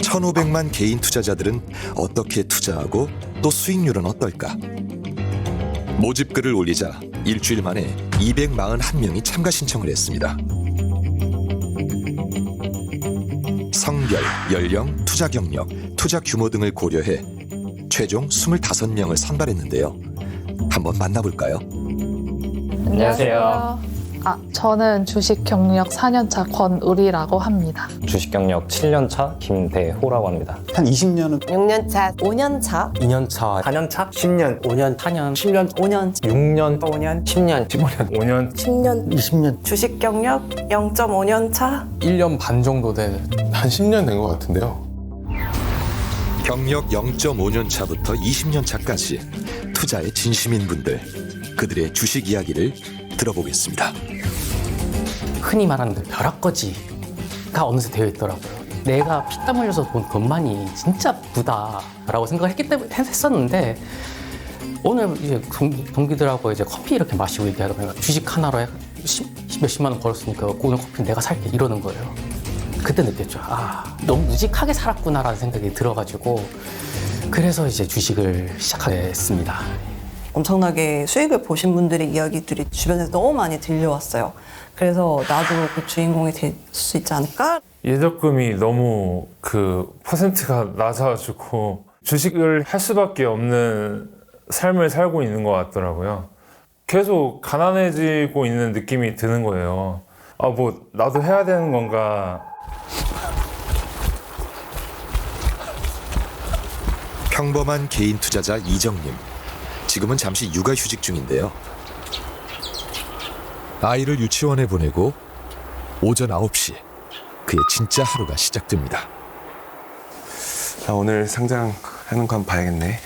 1,500만 개인 투자자들은 어떻게 투자하고 또 수익률은 어떨까? 모집글을 올리자 일주일 만에 241명이 참가 신청을 했습니다. 성별, 연령, 투자 경력, 투자 규모 등을 고려해 최종 25명을 선발했는데요. 한번 만나볼까요? 안녕하세요. 저는 주식 경력 4년차 권우리라고 합니다. 주식 경력 7년차 김대호라고 합니다. 한 20년은 6년차, 5년차, 2년차, 4년차, 10년, 5년, 4년, 10년, 5년, 6년, 5년, 10년, 15년, 5년, 10년, 20년. 주식 경력 0.5년 차, 1년 반 정도 된 한 10년 된 것 같은데요. 경력 0.5년 차부터 20년 차까지 투자에 진심인 분들, 그들의 주식 이야기를 들어보겠습니다. 흔히 말하는 그 벼락거지가 어느새 되어 있더라고요. 내가 피땀 흘려서 본 돈만이 진짜 부다라고 생각을 했었는데 오늘 이제 동기들하고 이제 커피 이렇게 마시고 얘기하다 보니까 주식 하나로 몇십만 원 벌었으니까 오늘 커피 내가 살게 이러는 거예요. 그때 느꼈죠. 너무 무직하게 살았구나라는 생각이 들어가지고 그래서 이제 주식을 시작했습니다. 엄청나게 수익을 보신 분들의 이야기들이 주변에서 너무 많이 들려왔어요. 그래서 나도 그 주인공이 될 수 있지 않을까? 예적금이 너무 그 퍼센트가 낮아가지고 주식을 할 수밖에 없는 삶을 살고 있는 것 같더라고요. 계속 가난해지고 있는 느낌이 드는 거예요. 뭐 나도 해야 되는 건가. 평범한 개인 투자자 이정님. 지금은 잠시 육아휴직 중인데요. 아이를 유치원에 보내고 오전 9시 그의 진짜 하루가 시작됩니다. 오늘 상장하는 거 한번 봐야겠네.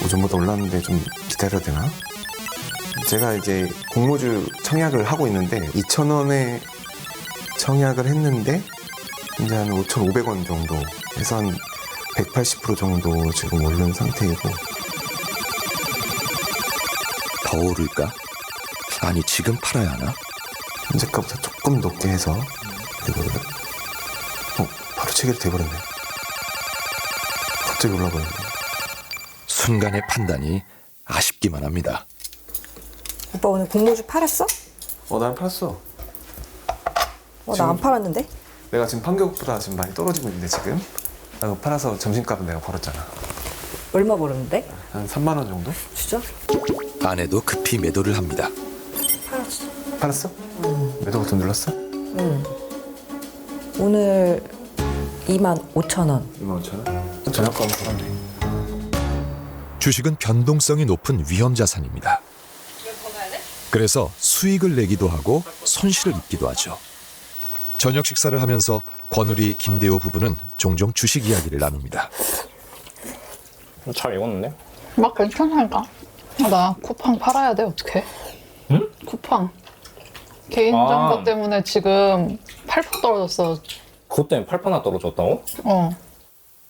오전보다 올랐는데 좀 기다려야 되나? 제가 이제 공모주 청약을 하고 있는데 2,000원에 청약을 했는데 이제 한 5,500원 정도 해서 한 180% 정도 지금 오른 상태이고. 더 오를까? 아니 지금 팔아야 하나? 현재가보다 조금 높게 해서 이거를 바로 체결이 돼버렸네. 갑자기 올라버렸네. 순간의 판단이 아쉽기만 합니다. 오빠 오늘 공모주 팔았어? 난 팔았어. 나 안 팔았는데? 내가 지금 판교보다 지금 많이 떨어지고 있는데 지금 나 그거 팔아서 점심값은 내가 벌었잖아. 얼마 벌었는데? 한 3만 원 정도? 진짜? 아내도 급히 매도를 합니다. 팔았어. 팔았어? 매도 버튼 눌렀어? 오늘 25,000원. 25,000원? 저녁값은 벌었네. 주식은 변동성이 높은 위험 자산입니다. 그래서 수익을 내기도 하고 손실을 입기도 하죠. 저녁 식사를 하면서 권우리, 김대호 부부는 종종 주식 이야기를 나눕니다. 잘 익었는데? 막 괜찮을까? 나 쿠팡 팔아야 돼, 어떡해? 응? 쿠팡. 개인정보 때문에 지금 8% 떨어졌어. 그것 때문에 8%나 떨어졌다고?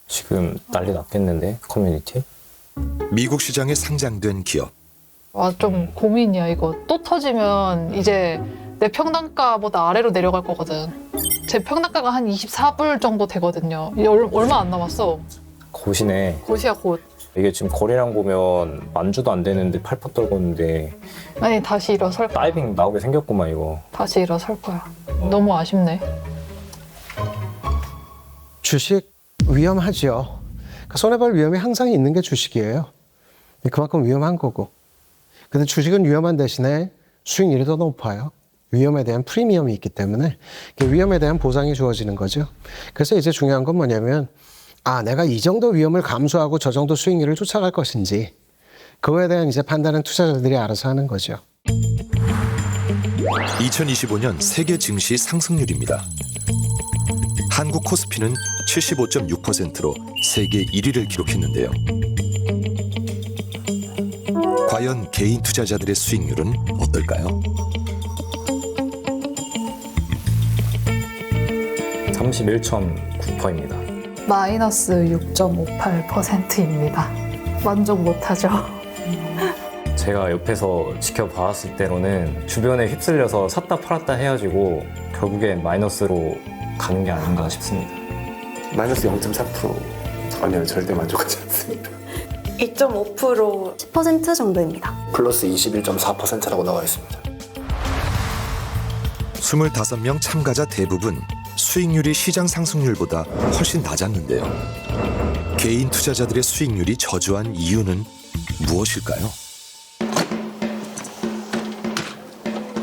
지금 난리 났겠는데 커뮤니티? 미국 시장에 상장된 기업. 좀 고민이야, 이거. 또 터지면 이제 내 평단가보다 아래로 내려갈 거거든. 제 평단가가 한 24불 정도 되거든요. 얼마 안 남았어. 곧이네. 곧이야, 곧. 이게 지금 거래량 보면 만주도 안 되는데 8% 떨궜는데 아니, 다시 일어설 거야. 다이빙 나오게 생겼구만 이거. 다시 일어설 거야. 너무 아쉽네. 주식 위험하죠. 그러니까 손해볼 위험이 항상 있는 게 주식이에요. 그만큼 위험한 거고. 근데 주식은 위험한 대신에 수익률이 더 높아요. 위험에 대한 프리미엄이 있기 때문에 위험에 대한 보상이 주어지는 거죠. 그래서 이제 중요한 건 뭐냐면 내가 이 정도 위험을 감수하고 저 정도 수익률을 쫓아갈 것인지 그거에 대한 이제 판단은 투자자들이 알아서 하는 거죠. 2025년 세계 증시 상승률입니다. 한국 코스피는 75.6%로 세계 1위를 기록했는데요. 과연 개인 투자자들의 수익률은 어떨까요? 31.9%입니다. 마이너스 6.58%입니다. 만족 못하죠. 제가 옆에서 지켜봤을 때로는 주변에 휩쓸려서 샀다 팔았다 해가지고 결국엔 마이너스로 가는 게 아닌가 싶습니다. 마이너스 0.4% 아니요, 절대 만족하지 않습니다. 2.5% 10% 정도입니다. 플러스 21.4%라고 나와 있습니다. 25명 참가자 대부분 수익률이 시장 상승률보다 훨씬 낮았는데요. 개인 투자자들의 수익률이 저조한 이유는 무엇일까요?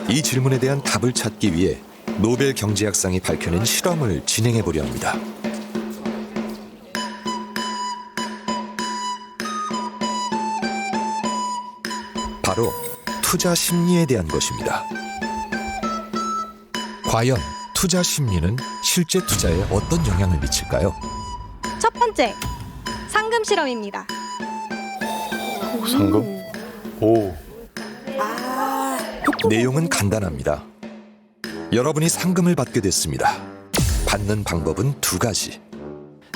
이 질문에 대한 답을 찾기 위해 노벨 경제학상이 밝혀낸 실험을 진행해 보려 합니다. 바로 투자 심리에 대한 것입니다. 과연 투자 심리는 실제 투자에 어떤 영향을 미칠까요? 첫 번째, 상금 실험입니다. 상금? 오. 내용은 간단합니다. 여러분이 상금을 받게 됐습니다. 받는 방법은 두 가지.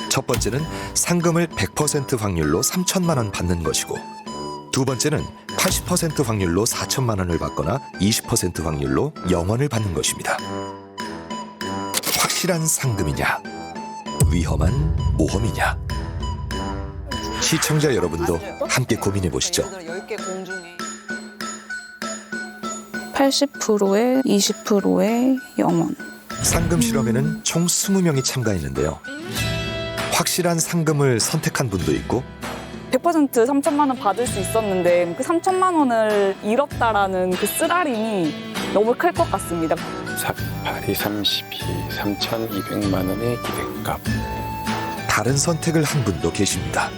첫 번째는 상금을 100% 확률로 3천만 원 받는 것이고, 두 번째는 80% 확률로 4천만 원을 받거나 20% 확률로 0원을 받는 것입니다. 확실한 상금이냐, 위험한 모험이냐. 시청자 여러분도 함께 고민해 보시죠. 10개 공중에 80%에 20%에 0원. 상금 실험에는 총 20명이 참가했는데요. 확실한 상금을 선택한 분도 있고 100% 3천만 원 받을 수 있었는데 그 3천만 원을 잃었다라는 그 쓰라림이 너무 클 것 같습니다. 8이 32, 3,200만 원의 기대값. 다른 선택을 한 분도 계십니다.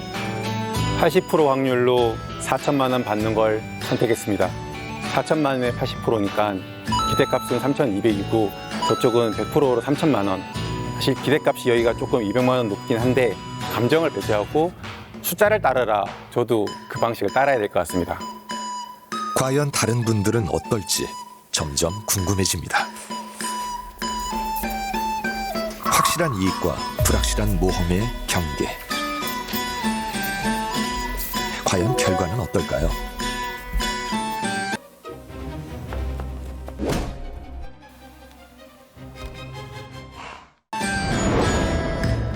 80% 확률로 4천만 원 받는 걸 선택했습니다. 4천만 원에 80%니까 기대값은 3,200이고 저쪽은 100%로 3천만 원. 사실 기대값이 여기가 조금 200만 원 높긴 한데 감정을 배제하고 숫자를 따르라. 저도 그 방식을 따라야 될 것 같습니다. 과연 다른 분들은 어떨지 점점 궁금해집니다. 확실한 이익과 불확실한 모험의 경계. 과연 결과는 어떨까요?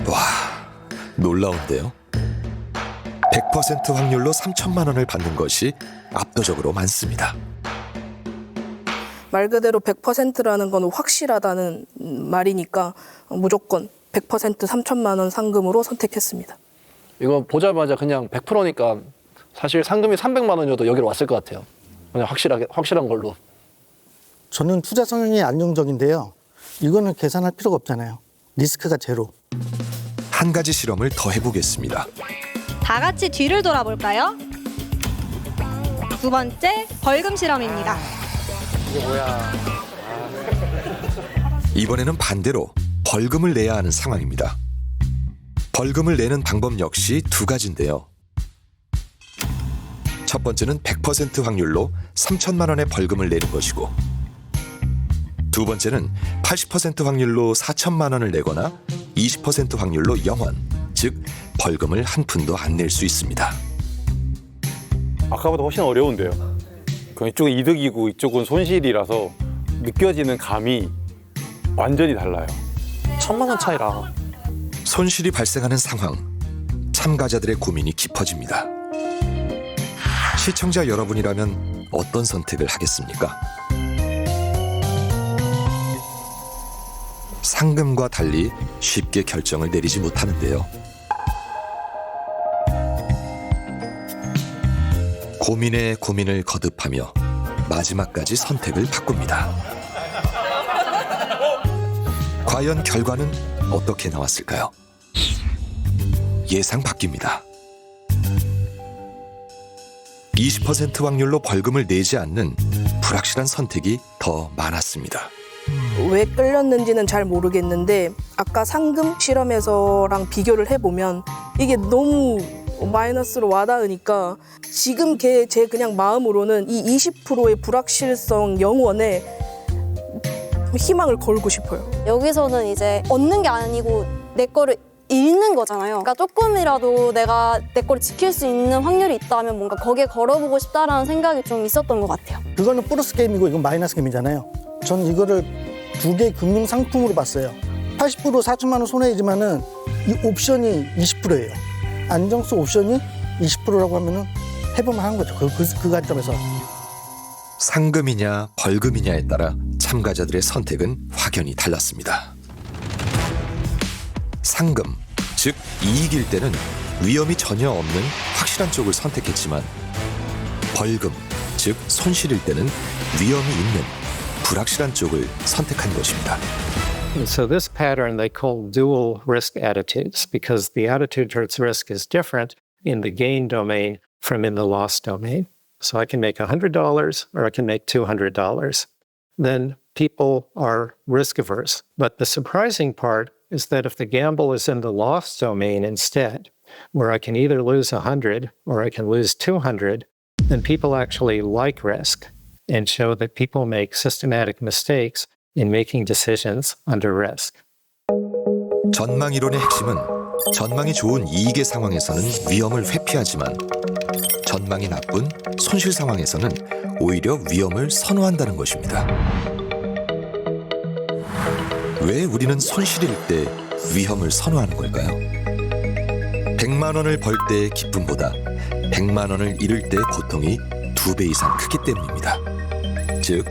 와, 놀라운데요. 100% 확률로 3천만 원을 받는 것이 압도적으로 많습니다. 말 그대로 100%라는 건 확실하다는 말이니까 무조건 100% 3천만 원 상금으로 선택했습니다. 이거 보자마자 그냥 100%니까 사실 상금이 300만 원이어도 여기로 왔을 것 같아요. 그냥 확실한 걸로. 저는 투자 성향이 안정적인데요. 이거는 계산할 필요가 없잖아요. 리스크가 제로. 한 가지 실험을 더 해보겠습니다. 다 같이 뒤를 돌아볼까요? 두 번째, 벌금 실험입니다. 이게 뭐야? 이번에는 반대로 벌금을 내야 하는 상황입니다. 벌금을 내는 방법 역시 두 가지인데요. 첫 번째는 100% 확률로 3천만 원의 벌금을 내는 것이고, 두 번째는 80% 확률로 4천만 원을 내거나 20% 확률로 0원, 즉 벌금을 한 푼도 안 낼 수 있습니다. 아까보다 훨씬 어려운데요. 이쪽은 이득이고 이쪽은 손실이라서 느껴지는 감이 완전히 달라요. 1,000만 원 차이라. 손실이 발생하는 상황, 참가자들의 고민이 깊어집니다. 시청자 여러분이라면 어떤 선택을 하겠습니까? 상금과 달리 쉽게 결정을 내리지 못하는데요. 고민에 고민을 거듭하며 마지막까지 선택을 바꿉니다. 과연 결과는 어떻게 나왔을까요? 예상 바뀝니다. 20% 확률로 벌금을 내지 않는 불확실한 선택이 더 많았습니다. 왜 끌렸는지는 잘 모르겠는데 아까 상금 실험에서랑 비교를 해보면 이게 너무 마이너스로 와닿으니까 지금 제 그냥 마음으로는 이 20%의 불확실성 0원에 희망을 걸고 싶어요. 여기서는 이제 얻는 게 아니고 내 거를 잃는 거잖아요. 그러니까 조금이라도 내가 내 거를 지킬 수 있는 확률이 있다면 뭔가 거기에 걸어보고 싶다라는 생각이 좀 있었던 것 같아요. 그거는 플러스 게임이고 이건 마이너스 게임이잖아요. 저는 이거를 두 개의 금융 상품으로 봤어요. 80% 4천만 원 손해이지만은 이 옵션이 20%예요. 안정성 옵션이 20%라고 하면은 해보면 하는 거죠. 그 관점에서. 상금이냐 벌금이냐에 따라 참가자들의 선택은 확연히 달랐습니다. 상금, 즉 이익일 때는 위험이 전혀 없는 확실한 쪽을 선택했지만 벌금, 즉 손실일 때는 위험이 있는 불확실한 쪽을 선택한 것입니다. So this pattern they call dual risk attitudes because the attitude towards risk is different in the gain domain from in the loss domain. So I can make $100 or I can make $200. Then people are risk averse. But the surprising part is that if the gamble is in the loss domain instead, where I can either lose 100 or I can lose 200, then people actually like risk and show that people make systematic mistakes in making decisions under risk. 전망 이론의 핵심은 전망이 좋은 이익의 상황에서는 위험을 회피하지만 전망이 나쁜 손실 상황에서는 오히려 위험을 선호한다는 것입니다. 왜 우리는 손실일 때 위험을 선호하는 걸까요? 100만 원을 벌 때의 기쁨보다 100만 원을 잃을 때의 고통이 2배 이상 크기 때문입니다. 즉,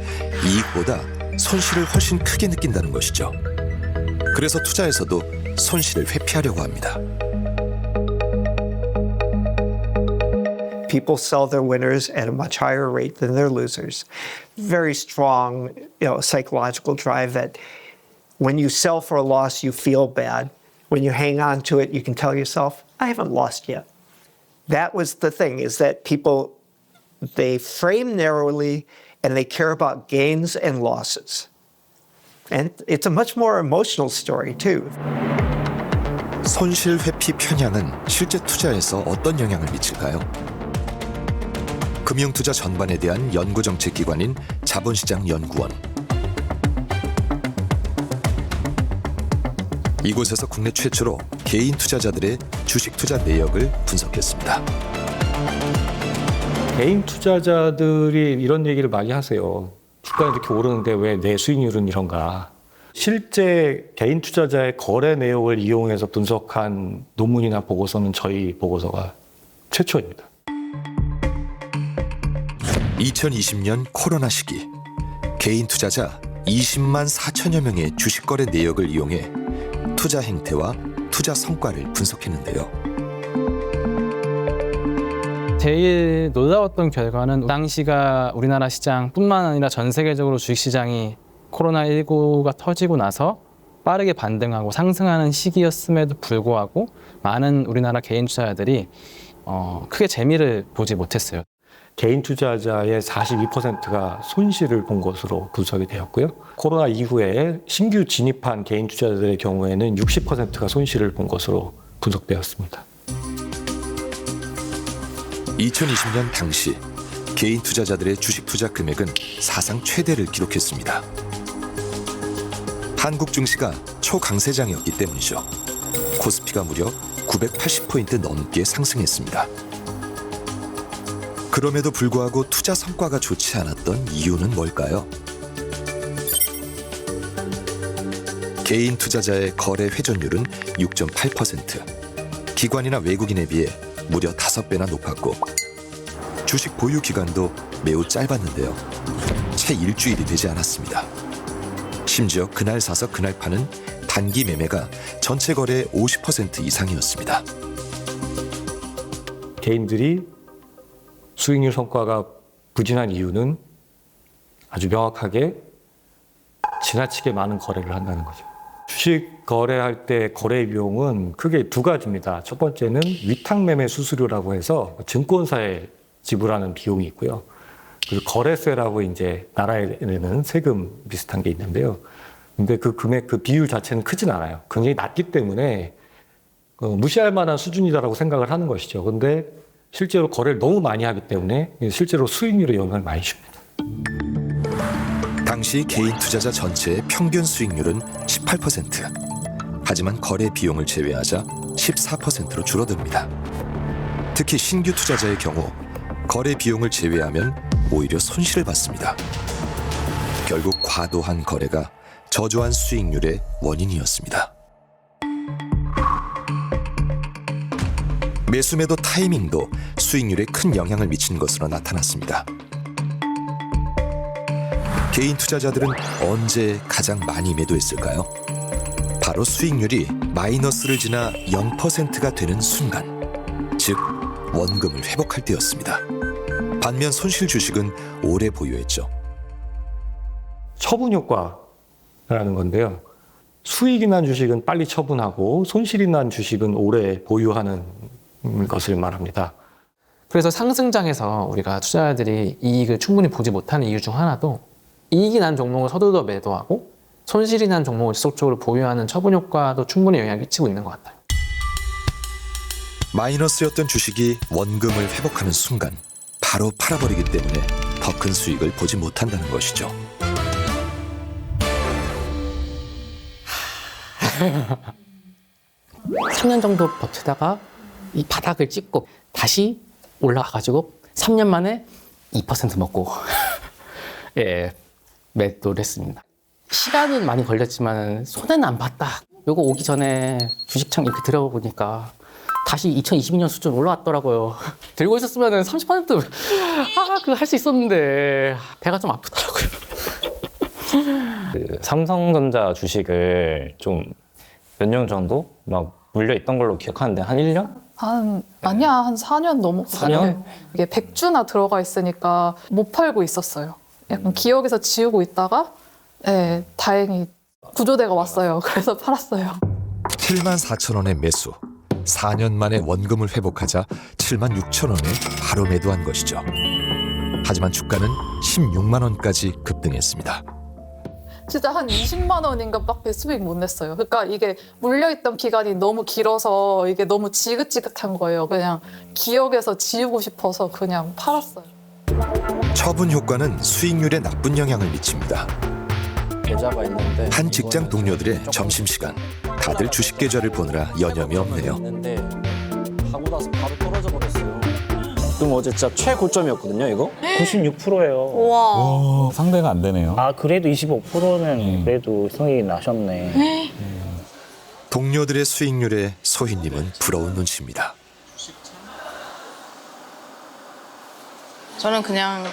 이익보다 손실을 훨씬 크게 느낀다는 것이죠. 그래서 투자에서도 손실을 회피하려고 합니다. People sell their winners at a much higher rate than their losers. Very strong, psychological drive that when you sell for a loss, you feel bad. When you hang on to it, you can tell yourself, I haven't lost yet. That was the thing, is that people, they frame narrowly and they care about gains and losses. And it's a much more emotional story, too. 손실 회피 편향은 실제 투자에서 어떤 영향을 미칠까요? 금융투자 전반에 대한 연구정책기관인 자본시장연구원. 이곳에서 국내 최초로 개인 투자자들의 주식 투자 내역을 분석했습니다. 개인 투자자들이 이런 얘기를 많이 하세요. 주가가 이렇게 오르는데 왜 내 수익률은 이런가? 실제 개인 투자자의 거래 내역을 이용해서 분석한 논문이나 보고서는 저희 보고서가 최초입니다. 2020년 코로나 시기 개인 투자자 20만 4천여 명의 주식 거래 내역을 이용해 투자 행태와 투자 성과를 분석했는데요. 제일 놀라웠던 결과는 당시가 우리나라 시장뿐만 아니라 전 세계적으로 주식시장이 코로나19가 터지고 나서 빠르게 반등하고 상승하는 시기였음에도 불구하고 많은 우리나라 개인 투자자들이 크게 재미를 보지 못했어요. 개인 투자자의 42%가 손실을 본 것으로 분석이 되었고요. 코로나 이후에 신규 진입한 개인 투자자들의 경우에는 60%가 손실을 본 것으로 분석되었습니다. 2020년 당시 개인 투자자들의 주식 투자 금액은 사상 최대를 기록했습니다. 한국 증시가 초강세장이었기 때문이죠. 코스피가 무려 980포인트 넘게 상승했습니다. 그럼에도 불구하고 투자 성과가 좋지 않았던 이유는 뭘까요? 개인 투자자의 거래 회전율은 6.8%, 기관이나 외국인에 비해 무려 5배나 높았고 주식 보유 기간도 매우 짧았는데요. 채 일주일이 되지 않았습니다. 심지어 그날 사서 그날 파는 단기 매매가 전체 거래의 50% 이상이었습니다. 개인들이 수익률 성과가 부진한 이유는 아주 명확하게 지나치게 많은 거래를 한다는 거죠. 주식 거래할 때 거래 비용은 크게 두 가지입니다. 첫 번째는 위탁매매 수수료라고 해서 증권사에 지불하는 비용이 있고요. 그리고 거래세라고 이제 나라에 내는 세금 비슷한 게 있는데요. 근데 그 금액, 그 비율 자체는 크진 않아요. 굉장히 낮기 때문에 무시할 만한 수준이다라고 생각을 하는 것이죠. 근데 실제로 거래를 너무 많이 하기 때문에 실제로 수익률에 영향을 많이 줍니다. 당시 개인 투자자 전체의 평균 수익률은 18%. 하지만 거래 비용을 제외하자 14%로 줄어듭니다. 특히 신규 투자자의 경우 거래 비용을 제외하면 오히려 손실을 봤습니다. 결국 과도한 거래가 저조한 수익률의 원인이었습니다. 매수 매도 타이밍도 수익률에 큰 영향을 미친 것으로 나타났습니다. 개인 투자자들은 언제 가장 많이 매도했을까요? 바로 수익률이 마이너스를 지나 0%가 되는 순간, 즉 원금을 회복할 때였습니다. 반면 손실 주식은 오래 보유했죠. 처분 효과라는 건데요. 수익이 난 주식은 빨리 처분하고 손실이 난 주식은 오래 보유하는 것을 말합니다. 그래서 상승장에서 우리가 투자자들이 이익을 충분히 보지 못하는 이유 중 하나도 이익이 난 종목을 서둘러 매도하고 손실이 난 종목을 지속적으로 보유하는 처분 효과도 충분히 영향을 끼치고 있는 것 같아요. 마이너스였던 주식이 원금을 회복하는 순간 바로 팔아버리기 때문에 더 큰 수익을 보지 못한다는 것이죠. 삼 년 정도 버티다가 이 바닥을 찍고 다시 올라가가지고 3년 만에 2% 먹고 예, 매도를 했습니다. 시간은 많이 걸렸지만 손해는 안 봤다. 요거 오기 전에 주식창 이렇게 들어보니까 다시 2022년 수준 올라왔더라고요. 들고 있었으면 30% 그거 할 수 있었는데 배가 좀 아프더라고요. 그 삼성전자 주식을 좀 몇 년 정도 막 물려 있던 걸로 기억하는데 한 1년? 아니야, 한 4년 넘었거든요. 4년? 이게 100주나 들어가 있으니까 못 팔고 있었어요. 약간 기억에서 지우고 있다가 네, 다행히 구조대가 왔어요. 그래서 팔았어요. 74,000원의 매수, 4년 만에 원금을 회복하자 76,000원에 바로 매도한 것이죠. 하지만 주가는 16만 원까지 급등했습니다. 진짜 한 20만 원인가 밖에 수익 못 냈어요. 그러니까 이게 물려있던 기간이 너무 길어서 이게 너무 지긋지긋한 거예요. 그냥 기억에서 지우고 싶어서 그냥 팔았어요. 처분 효과는 수익률에 나쁜 영향을 미칩니다. 계좌가 있는데 한 직장 동료들의 점심시간, 다들 주식 계좌를 보느라 여념이 없네요. 있는데 하고 나서 바로 떨어져 버렸어요. 그럼 어제 진짜 최고점이었거든요, 이거? 96%예요. 와. 상대가 안 되네요. 아, 그래도 25%는 그래도 성이 나셨네. 동료들의 수익률에 소희님은 부러운 눈치입니다. 저는 그냥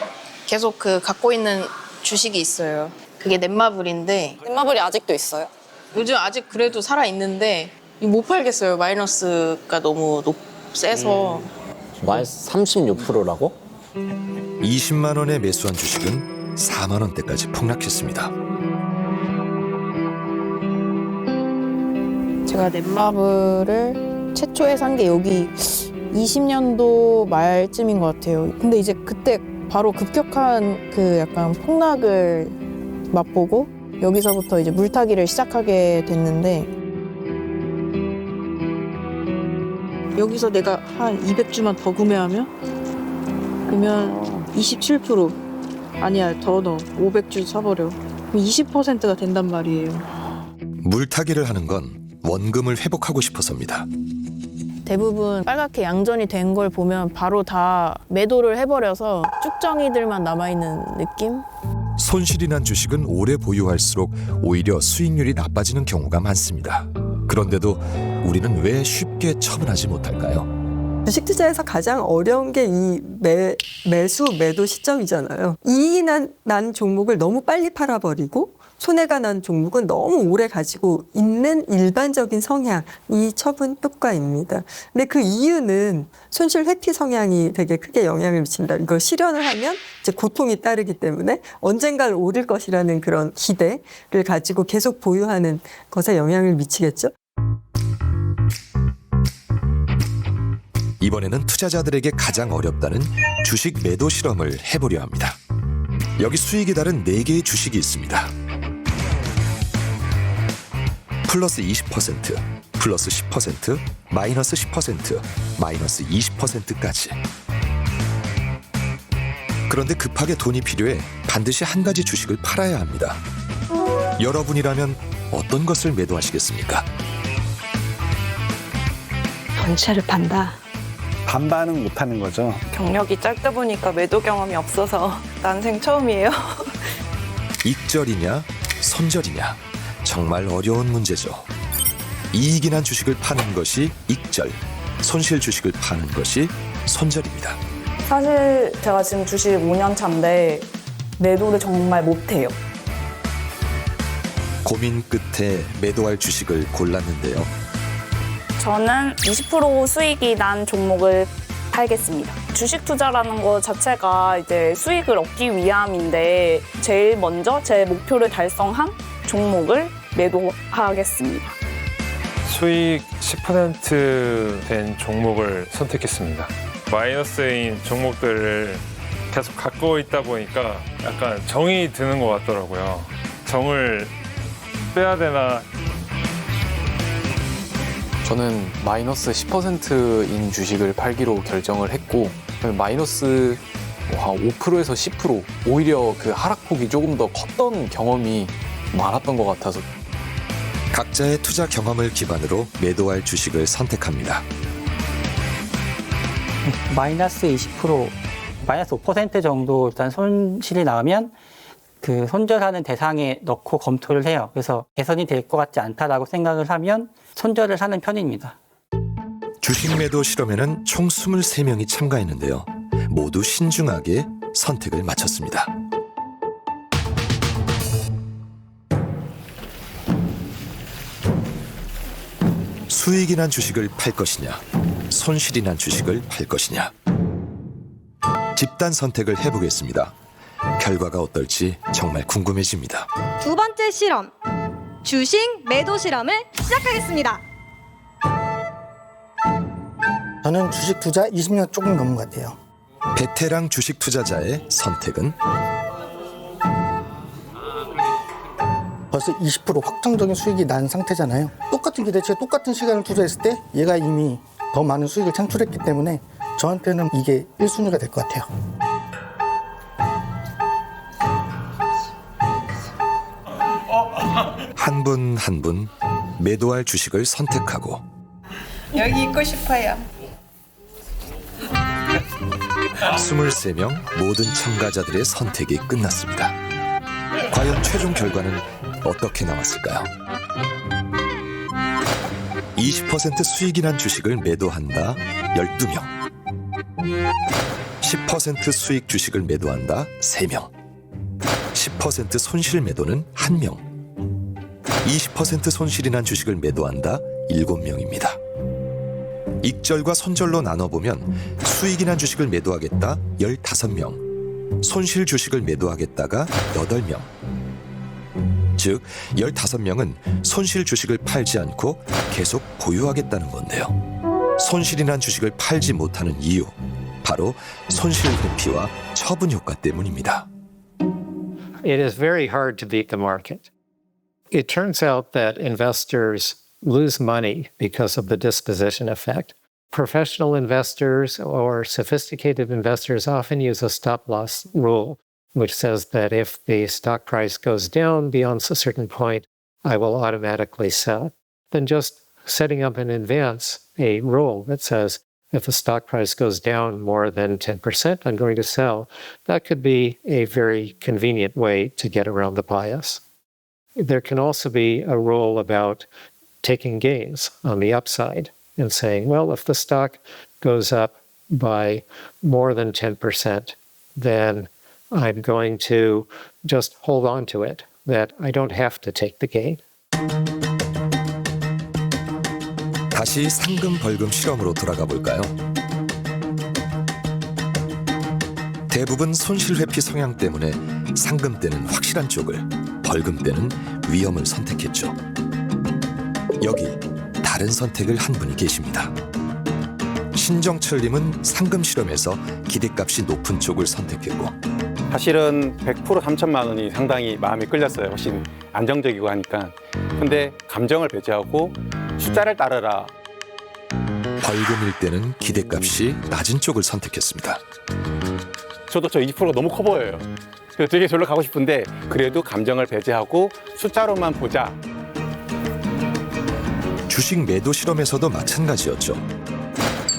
계속 그 갖고 있는 주식이 있어요. 그게 넷마블인데. 넷마블이 아직도 있어요? 요즘 아직 그래도 살아 있는데 못 팔겠어요. 마이너스가 너무 세서. 마이너스 36%라고? 20만 원에 매수한 주식은 4만 원대까지 폭락했습니다. 제가 넷마블을 최초에 산 게 여기 20년도 말쯤인 것 같아요. 근데 이제 그때 바로 급격한 그 약간 폭락을 맛보고 여기서부터 이제 물타기를 시작하게 됐는데 여기서 내가 한 200주만 더 구매하면 그러면 27% 아니야 더 넣어 500주 사버려 그럼 20%가 된단 말이에요. 물타기를 하는 건 원금을 회복하고 싶어서입니다. 대부분 빨갛게 양전이 된 걸 보면 바로 다 매도를 해버려서 쭉정이들만 남아있는 느낌? 손실이 난 주식은 오래 보유할수록 오히려 수익률이 나빠지는 경우가 많습니다. 그런데도 우리는 왜 쉽게 처분하지 못할까요? 주식 투자에서 가장 어려운 게 이 매수 매도 시점이잖아요. 이익이 난 종목을 너무 빨리 팔아버리고 손해가 난 종목은 너무 오래 가지고 있는 일반적인 성향, 이 처분 효과입니다. 근데 그 이유는 손실 회피 성향이 되게 크게 영향을 미친다. 이걸 실현을 하면 이제 고통이 따르기 때문에 언젠가는 오를 것이라는 그런 기대를 가지고 계속 보유하는 것에 영향을 미치겠죠. 이번에는 투자자들에게 가장 어렵다는 주식 매도 실험을 해보려 합니다. 여기 수익이 다른 4개의 주식이 있습니다. 플러스 20%, 플러스 10%, 마이너스 10%, 마이너스 20%까지. 그런데 급하게 돈이 필요해 반드시 한 가지 주식을 팔아야 합니다. 여러분이라면 어떤 것을 매도하시겠습니까? 전체를 판다. 반반은 못하는 거죠. 경력이 짧다 보니까 매도 경험이 없어서 난생 처음이에요. 익절이냐 손절이냐 정말 어려운 문제죠. 이익이 난 주식을 파는 것이 익절, 손실 주식을 파는 것이 손절입니다. 사실 제가 지금 주식 5년 차인데 매도를 정말 못해요. 고민 끝에 매도할 주식을 골랐는데요. 저는 20% 수익이 난 종목을 팔겠습니다. 주식 투자라는 것 자체가 이제 수익을 얻기 위함인데 제일 먼저 제 목표를 달성한 종목을 매도하겠습니다. 수익 10% 된 종목을 선택했습니다. 마이너스인 종목들을 계속 갖고 있다 보니까 약간 정이 드는 것 같더라고요. 정을 빼야 되나. 저는 마이너스 10%인 주식을 팔기로 결정을 했고 마이너스 한 5%에서 10% 오히려 그 하락폭이 조금 더 컸던 경험이 많았던 것 같아서 각자의 투자 경험을 기반으로 매도할 주식을 선택합니다. 마이너스 20%, 마이너스 5% 정도 일단 손실이 나오면 그 손절하는 대상에 넣고 검토를 해요. 그래서 개선이 될 것 같지 않다라고 생각을 하면 손절을 하는 편입니다. 주식 매도 실험에는 총 23명이 참가했는데요. 모두 신중하게 선택을 마쳤습니다. 수익이 난 주식을 팔 것이냐, 손실이 난 주식을 팔 것이냐. 집단 선택을 해보겠습니다. 결과가 어떨지 정말 궁금해집니다. 두 번째 실험, 주식 매도 실험을 시작하겠습니다. 저는 주식 투자 20년 조금 넘은 것 같아요. 베테랑 주식 투자자의 선택은 벌써 20% 확정적인 수익이 난 상태잖아요. 똑같은 기대치에 똑같은 시간을 투자했을 때 얘가 이미 더 많은 수익을 창출했기 때문에 저한테는 이게 1순위가 될 것 같아요. 한 분 한 분 매도할 주식을 선택하고 여기 있고 싶어요. 23명 모든 참가자들의 선택이 끝났습니다. 과연 최종 결과는 어떻게 나왔을까요? 20% 수익이 난 주식을 매도한다 12명, 10% 수익 주식을 매도한다 3명, 10% 손실 매도는 1명, 20% 손실이 난 주식을 매도한다 7명입니다. 익절과 손절로 나눠보면 수익이 난 주식을 매도하겠다 15명, 손실 주식을 매도하겠다가 8명. 즉 15명은 손실 주식을 팔지 않고 계속 보유하겠다는 건데요. 손실이 난 주식을 팔지 못하는 이유, 바로 손실 회피와 처분 효과 때문입니다. It is very hard to beat the market. It turns out that investors lose money because of the disposition effect. Professional investors or sophisticated investors often use a stop loss rule, which says that if the stock price goes down beyond a certain point, I will automatically sell. Then just setting up in advance a rule that says if the stock price goes down more than 10%, I'm going to sell. That could be a very convenient way to get around the bias. There can also be a rule about taking gains on the upside and saying, well, if the stock goes up by more than 10%, then I'm going to just hold on to it, that I don't have to take the gain. 다시 상금 벌금 실험으로 돌아가 볼까요? 대부분 손실 회피 성향 때문에 상금 때는 확실한 쪽을, 벌금 때는 위험을 선택했죠. 여기 다른 선택을 한 분이 계십니다. 신정철님은 상금 실험에서 기대값이 높은 쪽을 선택했고, 사실은 100% 3천만 원이 상당히 마음에 끌렸어요. 훨씬 안정적이고 하니까. 근데 감정을 배제하고 숫자를 따르라. 벌금일 때는 기대값이 낮은 쪽을 선택했습니다. 저도 저 20%가 너무 커 보여요. 그래서 되게 절로 가고 싶은데 그래도 감정을 배제하고 숫자로만 보자. 주식 매도 실험에서도 마찬가지였죠.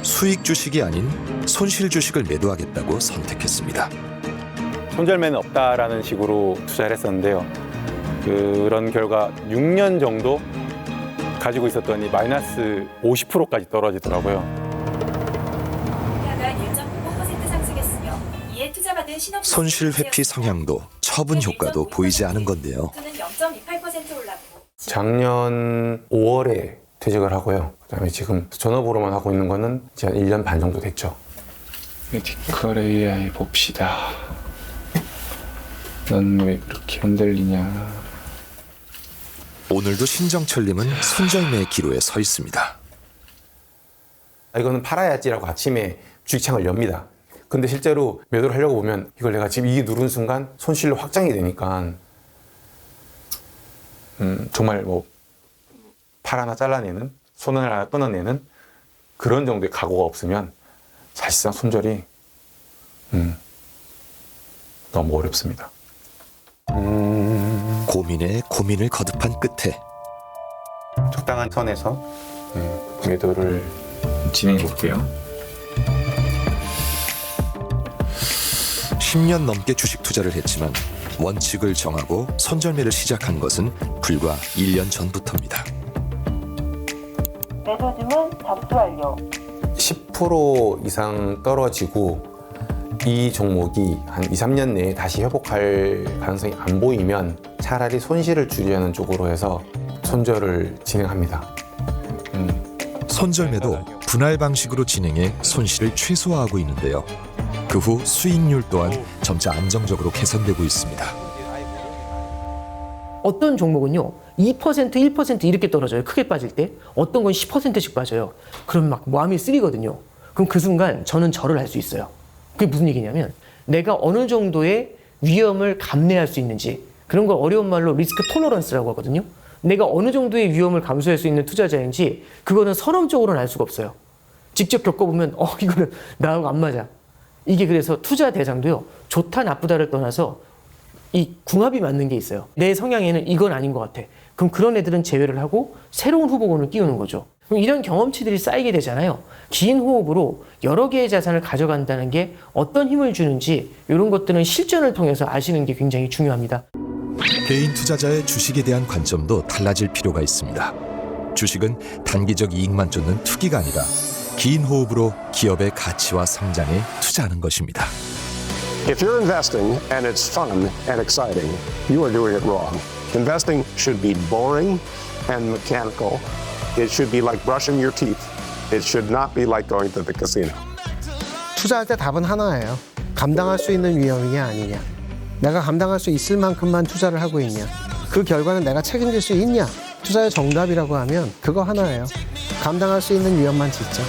수익 주식이 아닌 손실 주식을 매도하겠다고 선택했습니다. 손절매는 없다라는 식으로 투자를 했었는데요. 그런 결과 6년 정도 가지고 있었더니 마이너스 50%까지 떨어지더라고요. 손실 회피 성향도 처분 효과도 보이지 않은 건데요. 작년 5월에 퇴직을 하고요. 그다음에 지금 전업으로만 하고 있는 거는 이제 1년 반 정도 됐죠. 메디컬 AI 봅시다. 넌 왜 그렇게 흔들리냐. 오늘도 신정철님은 손절매 기로에 서 있습니다. 이거는 팔아야지라고 아침에 주식창을 엽니다. 근데 실제로 매도를 하려고 보면 이걸 내가 지금 이게 누른 순간 손실로 확장이 되니까 정말 뭐 팔 하나 잘라내는, 손을 하나 끊어내는 그런 정도의 각오가 없으면 사실상 손절이 너무 어렵습니다. 고민에 고민을 거듭한 끝에 적당한 선에서 매도를 진행해 볼게요. 10년 넘게 주식 투자를 했지만 원칙을 정하고 손절매를 시작한 것은 불과 1년 전부터입니다. 매도 주문 접수 완료. 10% 이상 떨어지고 이 종목이 한 2, 3년 내에 다시 회복할 가능성이 안 보이면 차라리 손실을 줄이려는 쪽으로 해서 손절을 진행합니다. 손절매도 분할 방식으로 진행해 손실을 최소화하고 있는데요. 그 후 수익률 또한 점차 안정적으로 개선되고 있습니다. 어떤 종목은요 2%, 1% 이렇게 떨어져요. 크게 빠질 때. 어떤 건 10%씩 빠져요. 그럼 막 마음이 쓰리거든요. 그럼 그 순간 저는 절을 할 수 있어요. 그게 무슨 얘기냐면 내가 어느 정도의 위험을 감내할 수 있는지, 그런 걸 어려운 말로 리스크 토너런스라고 하거든요. 내가 어느 정도의 위험을 감수할 수 있는 투자자인지 그거는 선험적으로는 알 수가 없어요. 직접 겪어보면 이거는 나하고 안 맞아. 이게 그래서 투자 대상도요 좋다 나쁘다를 떠나서 이 궁합이 맞는 게 있어요. 내 성향에는 이건 아닌 것 같아. 그럼 그런 애들은 제외를 하고 새로운 후보군을 끼우는 거죠. 그럼 이런 경험치들이 쌓이게 되잖아요. 긴 호흡으로 여러 개의 자산을 가져간다는 게 어떤 힘을 주는지 이런 것들은 실전을 통해서 아시는 게 굉장히 중요합니다. 개인 투자자의 주식에 대한 관점도 달라질 필요가 있습니다. 주식은 단기적 이익만 쫓는 투기가 아니라 긴 호흡으로 기업의 가치와 성장에 투자하는 것입니다. If you're investing and it's fun and exciting, you are doing it wrong. Investing should be boring and mechanical. It should be like brushing your teeth. It should not be like going to the casino. 투자할 때 답은 하나예요. 감당할 수 있는 위험이냐 아니냐. 내가 감당할 수 있을 만큼만 투자를 하고 있냐. 그 결과는 내가 책임질 수 있냐. 투자의 정답이라고 하면 그거 하나예요. 감당할 수 있는 위험만 짓자.